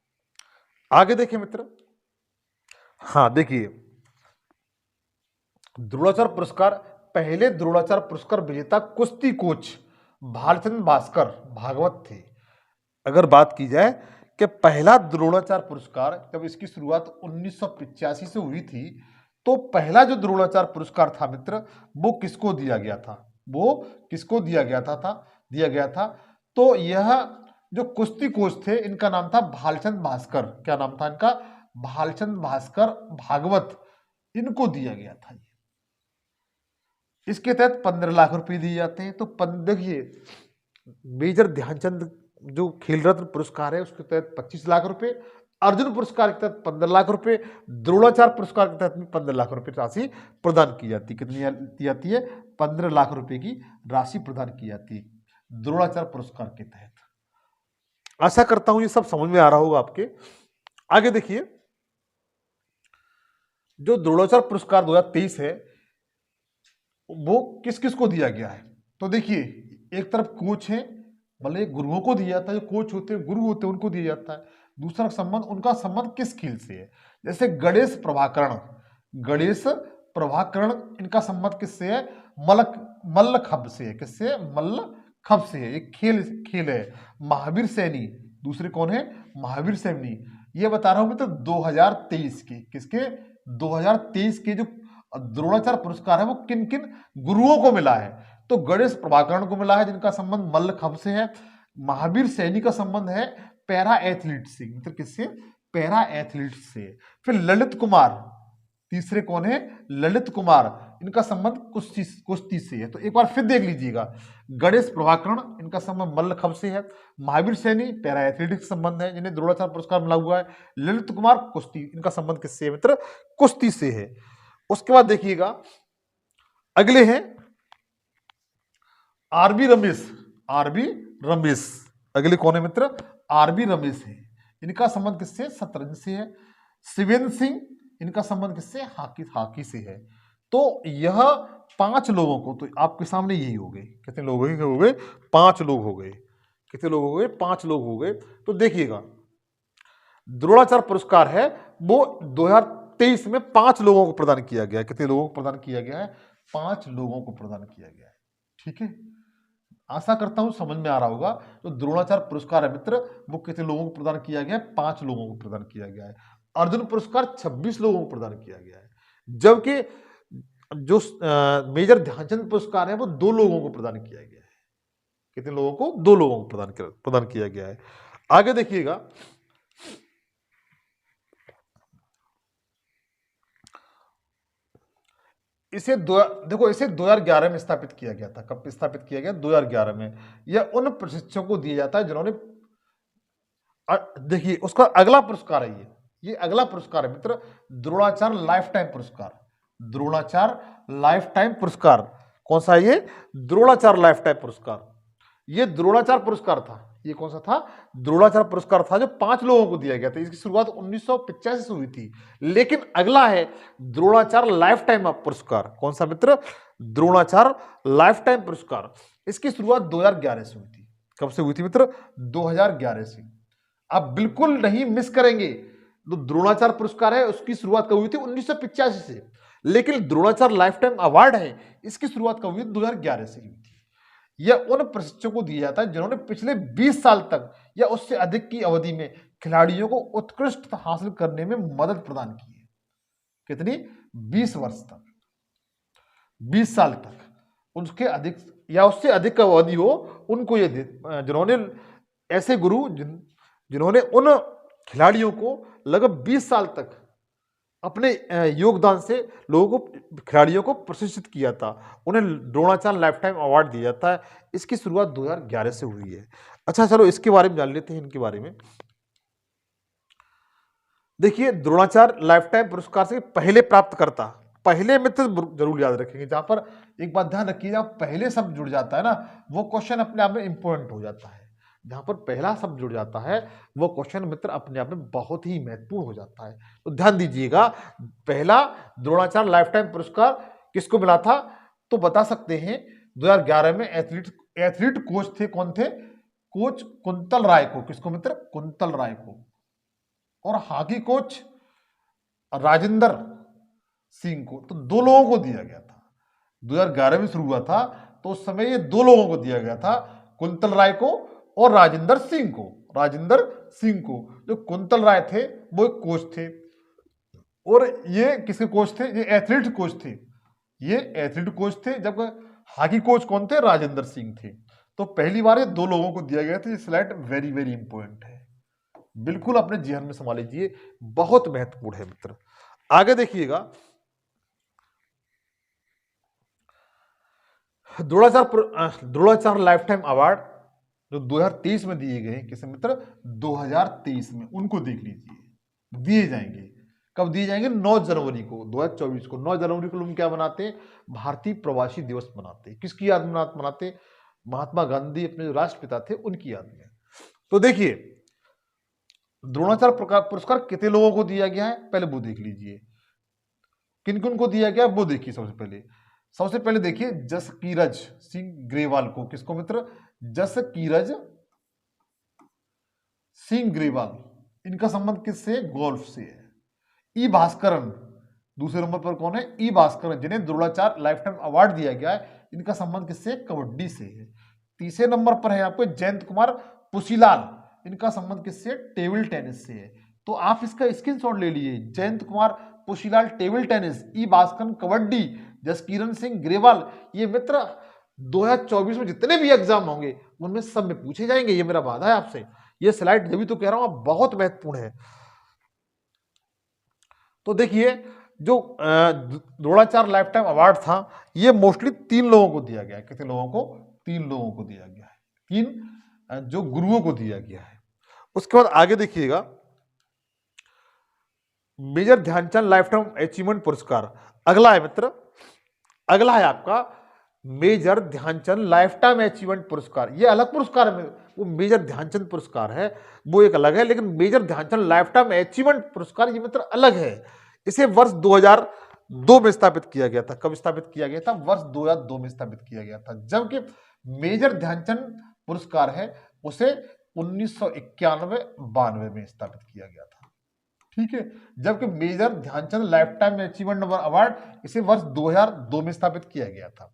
आगे देखिए मित्र, हाँ देखिए, द्रोणाचार्य पुरस्कार, पहले द्रोणाचार्य पुरस्कार विजेता कुश्ती कोच भालचंद्र भास्कर भागवत थे। अगर बात की जाए कि पहला द्रोणाचार्य पुरस्कार जब इसकी शुरुआत 1985 से हुई थी, तो पहला जो द्रोणाचार्य पुरस्कार था मित्र, वो किसको दिया गया था? वो किसको दिया गया था? तो यह जो कुश्ती कोच थे, इनका नाम था भालचंद भास्कर। क्या नाम था इनका? भालचंद भास्कर भागवत। इनको दिया गया था। इसके तहत 15 लाख रुपए दिए जाते हैं। तो देखिए, मेजर ध्यानचंद जो खेल रत्न पुरस्कार है उसके तहत 25 लाख रुपए, अर्जुन पुरस्कार के तहत 15 लाख रुपए, द्रोणाचार्य पुरस्कार के तहत 15 लाख रुपए राशि प्रदान की जाती है। कितनी दी जाती है? 15 लाख रुपए की राशि प्रदान की जाती है द्रोणाचार्य पुरस्कार के तहत। आशा करता हूं ये सब समझ में आ रहा होगा आपके। आगे देखिए, जो द्रोणाचार्य पुरस्कार 2023 है वो किस किस को दिया गया है? तो देखिए, एक तरफ कोच है, मतलब गुरुओं को दिया जाता है, जो कोच होते हैं, गुरु होते हैं, उनको दिया जाता है। दूसरा संबंध, उनका संबंध किस खेल से है? जैसे गणेश प्रभाकरण, गणेश प्रभाकरण, इनका संबंध किससे है? मल्लखंभ से है। किससे है? मल्लखंभ से है। एक खेल है। महावीर सैनी, दूसरे कौन है? महावीर सैनी। ये बता रहा हूं मित्र 2023 के, किसके? 2023 के जो द्रोणाचार्य पुरस्कार है वो किन किन गुरुओं को मिला है? तो गणेश प्रभाकरण को मिला है, जिनका संबंध मल्लखंभ से है। महावीर सैनी का संबंध है पैरा एथलीट से, मतलब किससे? पैरा एथलीट से। फिर ललित कुमार, तीसरे कौन है? ललित कुमार, इनका संबंध कुश्ती से है। तो एक बार फिर देख लीजिएगा, गणेश प्रभाकरण, इनका संबंध मल्लखंभ से है। महावीर सैनी पैरा एथलेटिक्स संबंध है, जिन्हें द्रोणाचार्य पुरस्कार मिला हुआ है। ललित कुमार कुश्ती, इनका संबंध किससे है मित्र? कुश्ती से है। उसके बाद देखिएगा, अगले हैं आरबी रमेश। आरबी रमेश, अगले कौन है मित्र? आरबी रमेश है। इनका संबंध किससे? शतरंज से है। शिवेंद्र सिंह, इनका संबंध किससे? हॉकी से है। तो यह 5 लोगों को, तो आपके सामने यही हो गए। कितने लोग हो गए? 5 लोग हो गए। कितने लोग हो गए? 5 लोग हो गए। तो देखिएगा, द्रोणाचार्य पुरस्कार है वो 2023 में 5 लोगों को प्रदान किया गया है। कितने लोगों को प्रदान किया गया है? 5 लोगों को प्रदान किया गया है। ठीक है, आशा करता हूं समझ में आ रहा होगा। तो द्रोणाचार्य पुरस्कार है मित्र, वो कितने लोगों को प्रदान किया गया है? 5 लोगों को प्रदान किया गया है। अर्जुन पुरस्कार 26 लोगों को प्रदान किया गया है, जबकि जो मेजर ध्यानचंद पुरस्कार है वो 2 लोगों को प्रदान किया गया है। कितने लोगों को? 2 लोगों को प्रदान किया गया है। आगे देखिएगा, देखो इसे 2011 में स्थापित किया गया था। कब स्थापित किया गया? 2011 में। यह उन प्रशिक्षकों को दिया जाता है जिन्होंने, देखिए उसका अगला पुरस्कार है ये अगला पुरस्कार है मित्र, द्रोणाचार्य लाइफ टाइम पुरस्कार। द्रोणाचार्य लाइफ टाइम पुरस्कार कौन सा है? ये द्रोणाचार्य लाइफ टाइम पुरस्कार। ये द्रोणाचार्य पुरस्कार था। ये कौन सा था? द्रोणाचार्य पुरस्कार था, जो 5 लोगों को दिया गया था। इसकी शुरुआत 1985 से हुई थी। लेकिन अगला है द्रोणाचार्य लाइफ टाइम पुरस्कार। कौन सा मित्र? द्रोणाचार्य लाइफ टाइम पुरस्कार। इसकी शुरुआत 2011 से हुई थी। कब से हुई थी मित्र? 2011 से। आप बिल्कुल नहीं मिस करेंगे। जो द्रोणाचार्य पुरस्कार है उसकी शुरुआत कब हुई थी? 1985 से। लेकिन द्रोणाचार्य लाइफ टाइम अवार्ड है, इसकी शुरुआत कब हुई? 2011 से हुई थी। यह उन प्रशिक्षकों को दिया जाता है जिन्होंने पिछले 20 साल तक या उससे अधिक की अवधि में खिलाड़ियों को उत्कृष्ट हासिल करने में मदद प्रदान की है। कितनी? 20 वर्ष तक, 20 साल तक, उसके अधिक या उससे अधिक का अवधि हो, उनको ये जिन्होंने ऐसे गुरु जिन्होंने उन खिलाड़ियों को लगभग 20 साल तक अपने योगदान से लोगों को, खिलाड़ियों को प्रशिक्षित किया था, उन्हें द्रोणाचार्य लाइफ टाइम अवार्ड दिया जाता है। इसकी शुरुआत 2011 से हुई है। अच्छा चलो इसके बारे में जान लेते हैं, इनके बारे में। देखिए, द्रोणाचार्य लाइफ टाइम पुरस्कार से पहले प्राप्तकर्ता, पहले मित्र जरूर याद रखेंगे। जहां पर एक बात ध्यान रखिए, जहां पहले शब्द जुड़ जाता है ना, वो क्वेश्चन अपने आप में इंपॉर्टेंट हो जाता है। जहां पर पहला शब्द जुड़ जाता है वो क्वेश्चन मित्र अपने आप में बहुत ही महत्वपूर्ण हो जाता है। तो ध्यान दीजिएगा, पहला द्रोणाचार्य लाइफ टाइम पुरस्कार किसको मिला था? तो बता सकते हैं 2011 में एथलीट कोच थे। कौन थे? कोच कुंतल राय को। किसको मित्र? कुंतल राय को। और हॉकी कोच राजेंद्र सिंह को। तो 2 लोगों को दिया गया था। 2011 में शुरू हुआ था तो उस समय ये 2 लोगों को दिया गया था, कुंतल राय को और राजेंद्र सिंह को। राजेंद्र सिंह को, जो कुंतल राय थे वो एक कोच थे, और ये किसके कोच थे? ये एथलीट कोच थे। ये एथलीट कोच थे, जब हॉकी कोच कौन थे? राजेंद्र सिंह थे। तो पहली बार ये 2 लोगों को दिया गया था। ये स्लाइड वेरी वेरी इंपॉर्टेंट है, बिल्कुल अपने जीवन में संभाल लीजिए, बहुत महत्वपूर्ण है मित्र। आगे देखिएगा, द्रोणाचार्य लाइफ टाइम अवार्ड जो 2023 में दिए गए किसे मित्र, 2023 में, उनको देख लीजिए, दिए जाएंगे। कब दिए जाएंगे? 9 जनवरी को, 2024 को 9 जनवरी को हम क्या मनाते हैं? भारतीय प्रवासी दिवस मनाते हैं। किसकी याद में मनाते? महात्मा गांधी, अपने जो राष्ट्रपिता थे, उनकी याद में। तो देखिए, द्रोणाचार्य पुरस्कार कितने लोगों को दिया गया है, पहले वो देख लीजिए। किन किन को दिया गया वो देखिए। सबसे पहले देखिए जसकीरज सिंह ग्रेवाल को। किसको मित्र? जसकीरज सिंह ग्रेवाल। इनका संबंध किससे? गोल्फ से है। ई भास्करन दूसरे नंबर पर कौन है? ई भास्करन, जिन्हें द्रोणाचार्य लाइफ टाइम अवार्ड दिया गया है। इनका संबंध किससे? कबड्डी से है। तीसरे नंबर पर है आपको जयंत कुमार पुशीलाल। इनका संबंध किससे? टेबल टेनिस से है। तो आप इसका स्क्रीनशॉट ले लीजिए। जयंत कुमार पुशीलाल टेबल टेनिस, ई भास्करन कबड्डी, जसकीरन सिंह ग्रेवाल। ये मित्र 2024 में जितने भी एग्जाम होंगे उनमें सब में पूछे जाएंगे। ये मेरा वादा है आपसे। ये स्लाइड जब तो कह रहा हूं बहुत महत्वपूर्ण है। तो देखिए, जो द्रोणाचार्य लाइफ टाइम अवार्ड था, ये मोस्टली 3 लोगों को दिया गया है। कितने लोगों को? 3 लोगों को दिया गया है। 3 जो गुरुओं को दिया गया है। उसके बाद आगे देखिएगा, major Dhyan Chand lifetime achievement पुरस्कार अगला है मित्र। अगला है आपका major Dhyan Chand lifetime achievement पुरस्कार। ये अलग पुरस्कार है, वो मेजर ध्यानचंद पुरस्कार है, वो एक अलग है। लेकिन major Dhyan Chand lifetime achievement पुरस्कार ये मित्र अलग है। इसे वर्ष 2002 में स्थापित किया गया था। कब स्थापित किया गया था? वर्ष 2002 में स्थापित किया गया था। जबकि मेजर ध्यानचंद पुरस्कार है उसे 1991-92 में स्थापित किया गया था। ठीक है। जबकि major Dhyan Chand lifetime achievement award इसे वर्ष 2002 में स्थापित किया गया था।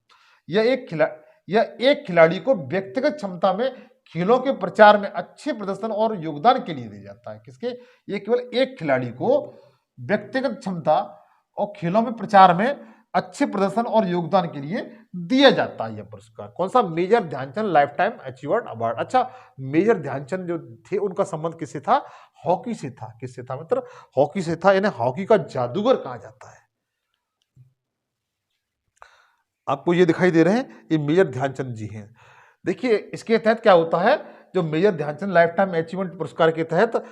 यह एक खिलाड़ी को व्यक्तिगत क्षमता में खेलों के प्रचार में अच्छे प्रदर्शन और योगदान के लिए दिया जाता है। किसके? ये केवल एक खिलाड़ी को व्यक्तिगत क्षमता और खेलों में प्रचार में अच्छे प्रदर्शन और योगदान के लिए दिया जाता है यह पुरस्कार। कौन सा? Major Dhyan Chand lifetime achievement award. अच्छा, मेजर ध्यानचंद जो थे उनका संबंध किससे था? हॉकी से था। किससे था मित्र? हॉकी से था। इन्हें हॉकी का जादूगर कहा जाता है। आपको ये दिखाई दे रहे हैं, ये मेजर ध्यानचंद जी हैं। देखिए, इसके तहत क्या होता है? जो major Dhyan Chand lifetime achievement पुरस्कार के तहत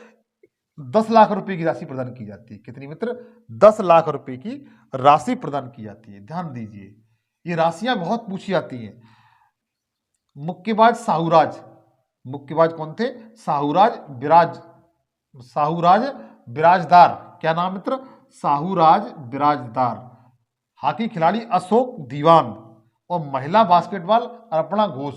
10 लाख रुपए की राशि प्रदान की जाती है। कितनी मित्र? 10 लाख रुपए की राशि प्रदान की जाती है। ध्यान दीजिए, ये राशियां बहुत पूछी जाती हैं। मुक्केबाज साहूराज, मुक्केबाज कौन थे? साहूराज बिराजदार। क्या नाम मित्र? साहूराज बिराजदार। हॉकी खिलाड़ी अशोक दीवान और महिला बास्केटबॉल अर्पणा घोष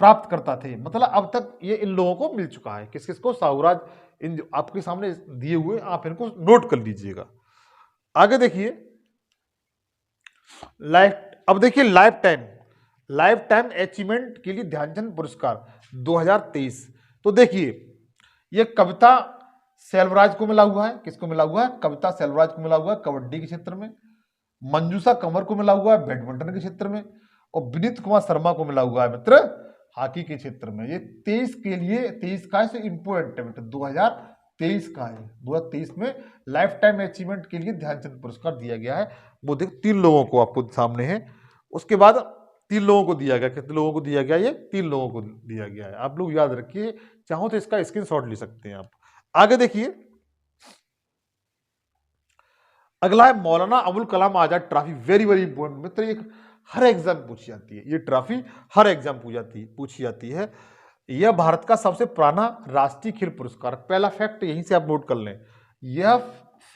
प्राप्त करता थे। मतलब अब तक ये इन लोगों को मिल चुका है। किस किस को? साहूराज। इन आपके सामने दिए हुए, आप इनको नोट कर लीजिएगा। आगे देखिए, अब देखिए लाइफ टाइम अचीवमेंट के लिए ध्यानचंद पुरस्कार 2023। तो देखिए, ये कविता सेल्वराज को मिला हुआ है। किसको मिला हुआ है? कविता सेल्वराज को मिला हुआ है कबड्डी के क्षेत्र में। मंजूषा कंवर को मिला हुआ है बैडमिंटन के क्षेत्र में। और विनीत कुमार शर्मा को मिला हुआ है मित्र हॉकी के क्षेत्र में। ये 23 के लिए, 23 का है, इंपोर्टेंट है मित्र, 2023 का है। 2023 में लाइफ टाइम अचीवमेंट के लिए ध्यानचंद पुरस्कार दिया गया है। वो देख 3 लोगों को आपको सामने है। उसके बाद 3 लोगों को दिया गया। कितने लोगों को दिया गया? ये 3 लोगों को दिया गया है। आप लोग याद रखिए, चाहो तो इसका स्क्रीनशॉट ले सकते हैं आप। आगे देखिए, अगला है Maulana Abul Kalam Azad trophy. Very very important मित्र, एक हर एग्जाम पूछी जाती है। ये ट्रॉफी हर एग्जाम पूछी जाती है। यह भारत का सबसे पुराना राष्ट्रीय खेल पुरस्कार। पहला फैक्ट यहीं से आप नोट कर लें, यह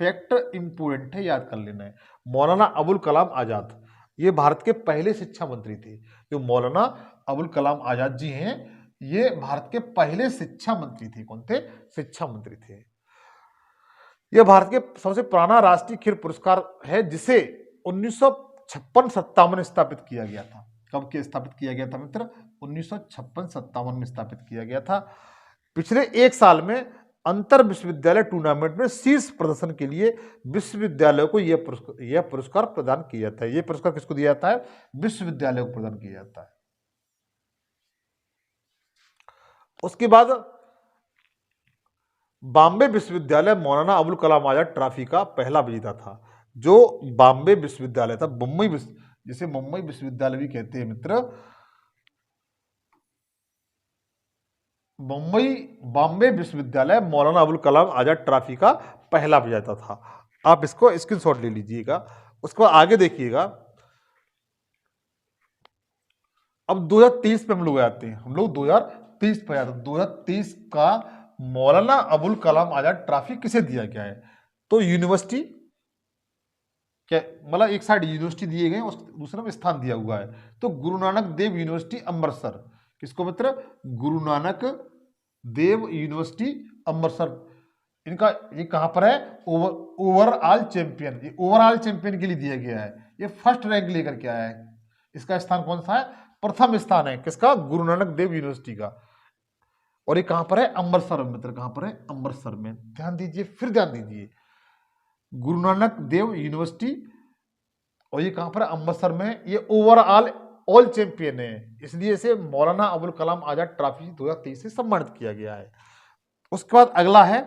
फैक्ट इंपोर्टेंट है, याद कर लेना है। मौलाना अबुल कलाम आजाद ये भारत के पहले शिक्षा मंत्री थे। जो मौलाना अबुल कलाम आजाद जी हैं, ये भारत के पहले शिक्षा मंत्री थे। कौन थे? शिक्षा मंत्री थे। यह भारत के सबसे पुराना राष्ट्रीय खेल पुरस्कार है, जिसे 1956-57 में स्थापित किया गया था। कब के स्थापित किया गया था मित्र? 1956-57 में स्थापित किया गया था। पिछले 1 साल में अंतर विश्वविद्यालय टूर्नामेंट में शीर्ष प्रदर्शन के लिए विश्वविद्यालयों को यह पुरस्कार प्रदान किया जाता है। यह पुरस्कार किसको दिया जाता है? विश्वविद्यालय को प्रदान किया जाता है। उसके बाद बॉम्बे विश्वविद्यालय मौलाना अबुल कलाम आजाद ट्रॉफी का पहला विजेता था। जो बॉम्बे विश्वविद्यालय था, जिसे मुंबई विश्वविद्यालय भी कहते हैं मित्र, मुंबई बॉम्बे विश्वविद्यालय मौलाना अबुल कलाम आजाद ट्रॉफी का पहला विजेता था। आप इसको स्क्रीनशॉट ले लीजिएगा। उसके बाद आगे देखिएगा, अब 2023 पे हम लोग आते हैं, हम लोग 2023 पे आते हैं। 2023 का मौलाना अबुल कलाम आजाद ट्रॉफी किसे दिया गया है? तो यूनिवर्सिटी, क्या मतलब एक साइड यूनिवर्सिटी दिए गए, उस दूसरे में स्थान दिया हुआ है। तो गुरु नानक देव यूनिवर्सिटी अमृतसर, किसको मित्र? गुरु नानक देव यूनिवर्सिटी अमृतसर। इनका ये कहां पर है? ओवरऑल चैंपियन, ये ओवरऑल चैंपियन के लिए दिया गया है। ये फर्स्ट रैंक लेकर के आया है। इसका स्थान कौन सा है? प्रथम स्थान है किसका? गुरु नानक देव यूनिवर्सिटी का। और ये कहां पर है? अमृतसर में मित्र, कहां पर है? अमृतसर में। ध्यान दीजिए, फिर ध्यान दीजिए, गुरु नानक देव यूनिवर्सिटी, और ये कहां पर है? अमृतसर में। ये ओवरऑल ऑल चैंपियन है, इसलिए इसे मौलाना अबुल कलाम आजाद ट्रॉफी 2023 से सम्मानित किया गया है। उसके बाद अगला है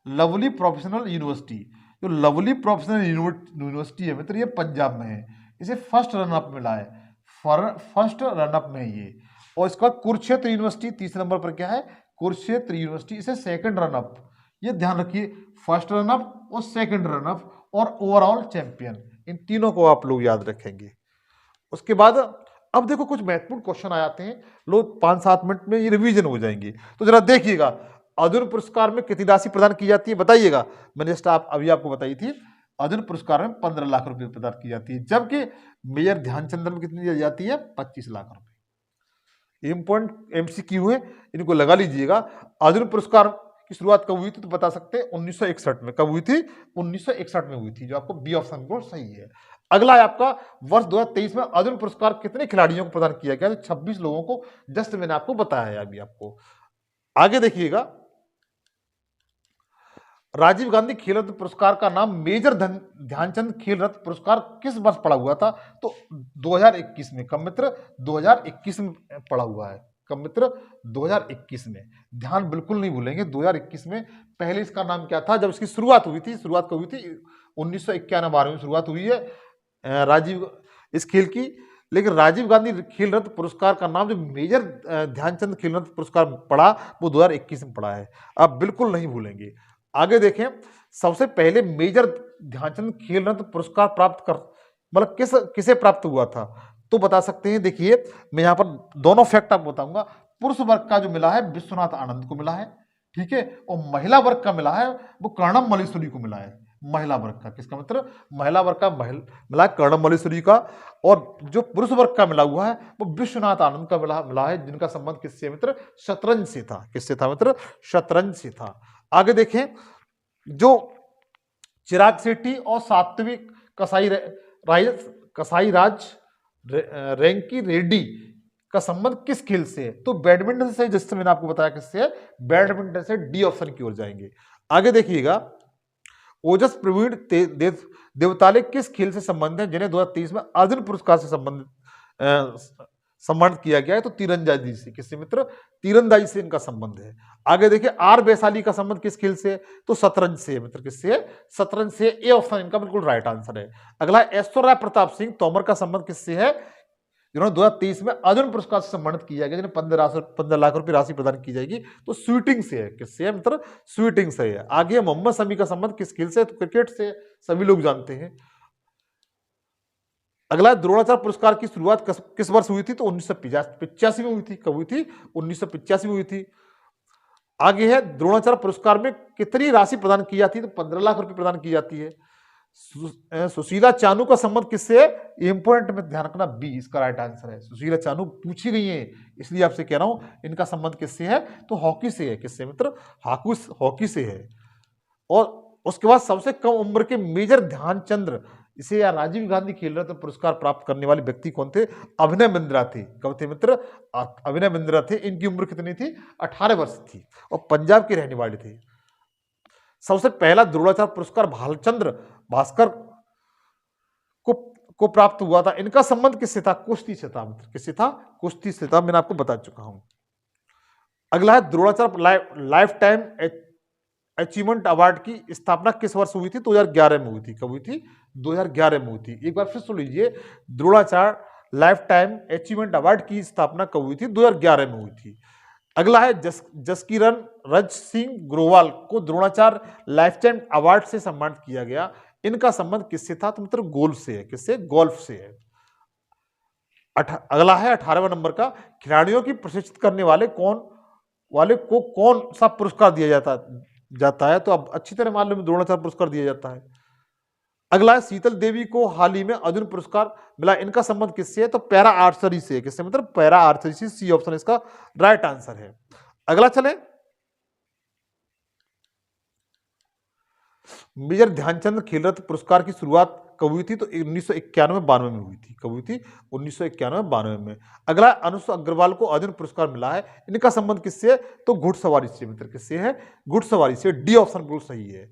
लवली प्रोफेशनल यूनिवर्सिटी। जो लवली प्रोफेशनल यूनिवर्सिटी है मित्र, ये पंजाब में है। इसे फर्स्ट रनअप मिला है, फर्स्ट रनअप में है ये। और इसका कुरुक्षेत्र यूनिवर्सिटी तीसरे नंबर पर क्या है? कुरुक्षेत्र यूनिवर्सिटी, इसे सेकंड रनअप। ये ध्यान रखिए, फर्स्ट रनअप और सेकंड रनअप और ओवरऑल चैंपियन, इन तीनों को आप लोग याद रखेंगे। उसके बाद अब देखो कुछ महत्वपूर्ण क्वेश्चन आ जाते हैं, लोग 5-7 मिनट में ये रिवीजन हो जाएंगे। तो जरा देखिएगा, अर्जुन पुरस्कार में कितनी राशि प्रदान की जाती है बताइएगा। मैंने अभी आपको बताई थी, अर्जुन पुरस्कार में 15 लाख रुपए प्रदान की जाती है, जबकि मेजर ध्यानचंद में कितनी दी जाती है? 25 लाख रुपए। इंपॉर्टेंट एमसीक्यू है, इनको लगा लीजिएगा। अर्जुन पुरस्कार की शुरुआत कब हुई थी तो बता सकते हैं? 1961 में। कब हुई थी? 1961 में हुई थी, जो आपको बी ऑप्शन को सही है। अगला है आपका, वर्ष 2023 में अर्जुन पुरस्कार कितने खिलाड़ियों को प्रदान किया गया? तो 26 लोगों को, जस्ट मैंने आपको बताया है अभी आपको। आगे देखिएगा, राजीव गांधी खेल रत्न पुरस्कार का नाम मेजर ध्यानचंद खेल रत्न पुरस्कार किस वर्ष पड़ा हुआ था? तो 2021 में। कब मित्र? 2021 में पड़ा हुआ है। कब मित्र? 2021 में। ध्यान बिल्कुल नहीं भूलेंगे, 2021 में। पहले इसका नाम क्या था जब इसकी शुरुआत हुई थी? शुरुआत कब हुई थी? 1991-92 में शुरुआत हुई है राजीव इस खेल की। लेकिन राजीव गांधी खेल रत्न पुरस्कार का नाम जो मेजर ध्यानचंद खेल रत्न पुरस्कार पड़ा, वो 2021 में पड़ा है। आप बिल्कुल नहीं भूलेंगे। आगे देखें, सबसे पहले मेजर ध्यानचंद खेल रत्न पुरस्कार प्राप्त कर मतलब किसे प्राप्त हुआ था तो बता सकते हैं। देखिए, मैं यहां पर दोनों फैक्ट आपको बताऊंगा। पुरुष वर्ग का जो मिला है विश्वनाथ आनंद को मिला है, ठीक है। और महिला वर्ग का मिला है वो कर्णम मल्लेश्वरी को मिला है। महिला वर्ग का किसका मित्र? महिला वर्ग का मिला कर्णम मल्लेश्वरी का। और जो पुरुष वर्ग का मिला हुआ है वो विश्वनाथ आनंद का मिला है, जिनका संबंध किससे मित्र? शतरंज से था। किससे था मित्र? शतरंज से था। आगे देखें, जो चिराग शेट्टी और सात्विक कसाईराज रैंकी रेड्डी का संबंध किस खेल से है? तो बैडमिंटन से, जिससे मैंने आपको बताया किससे है? बैडमिंटन से। डी ऑप्शन की ओर जाएंगे। आगे देखिएगा, ओजस प्रवीण देवताले किस खेल से संबंध है जिन्हें 2023 में अर्जुन पुरस्कार से सम्मानित किया गया है? तो तीरंदाजी से। किससे मित्र? तीरंदाजी से इनका संबंध है। आगे देखिए, आर वैशाली का संबंध किस खेल से? तो शतरंज से मित्र। किससे? शतरंज से। ए ऑप्शन इनका बिल्कुल राइट आंसर है। अगला, ऐश्वर्या प्रताप सिंह तोमर का संबंध किससे है? जिन्होंने 2023 में अर्जुन पुरस्कार से सम्मानित किया गया, जिन्हें 15 लाख रुपए राशि प्रदान की जाएगी। तो स्वीटिंग से है। किससे है मित्र? स्वीटिंग से है। आगे, मोहम्मद शमी का संबंध किस खेल से? तो क्रिकेट से, सभी लोग जानते हैं। अगला, द्रोणाचार्य पुरस्कार की शुरुआत किस वर्ष हुई थी? तो 1985 में हुई थी। कब हुई थी? 1985 में हुई थी। आगे है, द्रोणाचार्य पुरस्कार में कितनी राशि प्रदान की जाती है? तो 15 लाख रुपए प्रदान की जाती है। सुशीला चानू का संबंध किससे है? इंपोर्टेंट में ध्यान रखना, बी इसका राइट आंसर है। सुशीला चानू पूछी गई है, इसलिए आपसे कह रहा हूं इनका संबंध किससे है? तो हॉकी से है। किससे मित्र? हॉकी से है। और उसके बाद सबसे कम उम्र के मेजर ध्यानचंद इसे या राजीव गांधी खेल रत्न पुरस्कार प्राप्त करने वाले व्यक्ति कौन थे? अभिनव बिंद्रा थे। कब थे मित्र? अभिनव बिंद्रा थे। इनकी उम्र कितनी थी? 18 वर्ष थी और पंजाब के रहने वाले थे। सबसे पहला द्रोणाचार्य पुरस्कार भालचंद्र भास्कर को प्राप्त हुआ था। इनका संबंध किससे था? कुश्ती से था मित्र। किससे था? कुश्ती से था। मैंने आपको बता चुका हूं। अगला है, Dronacharya life time achievement award की स्थापना किस वर्ष हुई थी? 2011 में हुई थी। कब हुई थी? 2011 में हुई थी। एक बार फिर सुन लीजिए, Dronacharya life time achievement award की स्थापना कब हुई थी? 2011 में हुई थी। अगला है जसकिरण रज सिंह ग्रोवाल को द्रोणाचार्य लाइफटाइम अवार्ड से सम्मानित किया गया। इनका संबंध किससे था? तो मित्र गोल्फ से है। किससे? गोल्फ से है। अगला है 18वें नंबर का, खिलाड़ियों की प्रशिक्षित करने वाले को कौन सा पुरस्कार दिया जाता है? तो अब अच्छी तरह मालूम है, द्रोणाचार्य पुरस्कार दिया जाता है। अगला है शीतल देवी को हाल ही में अर्जुन पुरस्कार मिला। इनका संबंध किससे है? तो पैरा आर्चरी से। किससे? मतलब पैरा आर्चरी से। सी ऑप्शन इसका राइट आंसर है। अगला चले, मेजर ध्यानचंद खेल रत्न पुरस्कार की शुरुआत कब हुई थी? तो 1991-92 में हुई थी। कब हुई थी? 1991-92 में। अगला, अनुष्का अग्रवाल को अर्जुन पुरस्कार मिला है। इनका संबंध किससे है? तो घुड़सवारी से। मित्र किससे है? घुड़सवारी से। डी ऑप्शन बिल्कुल सही है।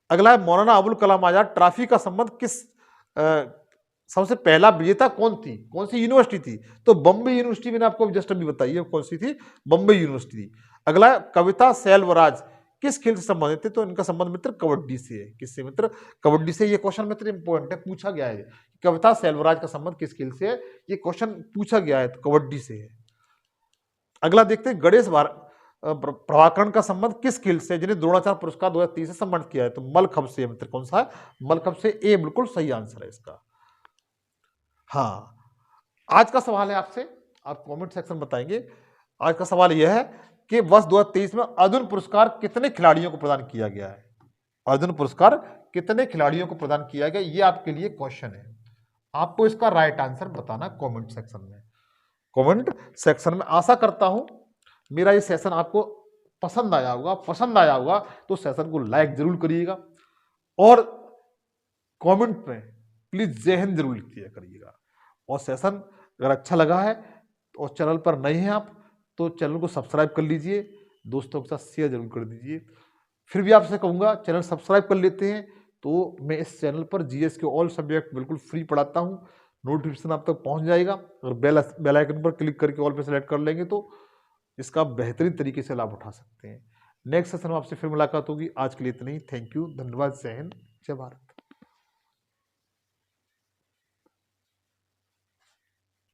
अगला है, मौलाना अबुल कलाम आजाद ट्रॉफी का संबंध सबसे पहला विजेता कौन थी? कौन सी यूनिवर्सिटी थी? तो बम्बई यूनिवर्सिटी। मैंने आपको जस्ट अभी बताई है कौन सी थी, बम्बई यूनिवर्सिटी थी। अगला, कविता सेल्वराज किस खेल से संबंधित है? तो इनका संबंध मित्र कबड्डी से है। किससे? मित्र कबड्डी से। ये क्वेश्चन मित्र इंपॉर्टेंट है, पूछा गया है। कविता सेल्वराज का संबंध किस खेल से है? ये क्वेश्चन पूछा गया है, तो कबड्डी से है। अगला देखते हैं, गणेश प्रभाकरण का संबंध किस खेल से, जिन्हें द्रोणाचार्य पुरस्कार 2023 से सम्मानित किया है? तो मलखंभ से। मित्र कौन सा है? मलखंभ से। ए बिल्कुल सही आंसर है इसका। हाँ, आज का सवाल है आपसे, आप कमेंट सेक्शन में बताएंगे। आज का सवाल यह है कि वर्ष 2023 में अर्जुन पुरस्कार कितने खिलाड़ियों को प्रदान किया गया है? अर्जुन पुरस्कार कितने खिलाड़ियों को प्रदान किया गया, ये आपके लिए क्वेश्चन है। आपको इसका राइट आंसर बताना कमेंट सेक्शन में। कमेंट सेक्शन में। आशा करता हूं मेरा ये सेशन आपको पसंद आया होगा। पसंद आया होगा तो सेशन को लाइक जरूर करिएगा और कमेंट में प्लीज जय हिंद जरूर लिख दिया करिएगा। और सेशन अगर अच्छा लगा है और चैनल पर नए हैं आप, तो चैनल को सब्सक्राइब कर लीजिए, दोस्तों के साथ शेयर जरूर कर दीजिए। फिर भी आपसे कहूँगा, चैनल सब्सक्राइब कर लेते हैं तो मैं इस चैनल पर जीएस के ऑल सब्जेक्ट बिल्कुल फ्री पढ़ाता हूँ। नोटिफिकेशन आप तक पहुँच जाएगा। अगर बेल आइकन पर क्लिक करके ऑल पे सेलेक्ट कर लेंगे तो इसका बेहतरीन तरीके से लाभ उठा सकते हैं। नेक्स्ट सेशन में आपसे फिर मुलाकात होगी। आज के लिए इतना ही। थैंक यू, धन्यवाद, जय हिंद, जय भारत।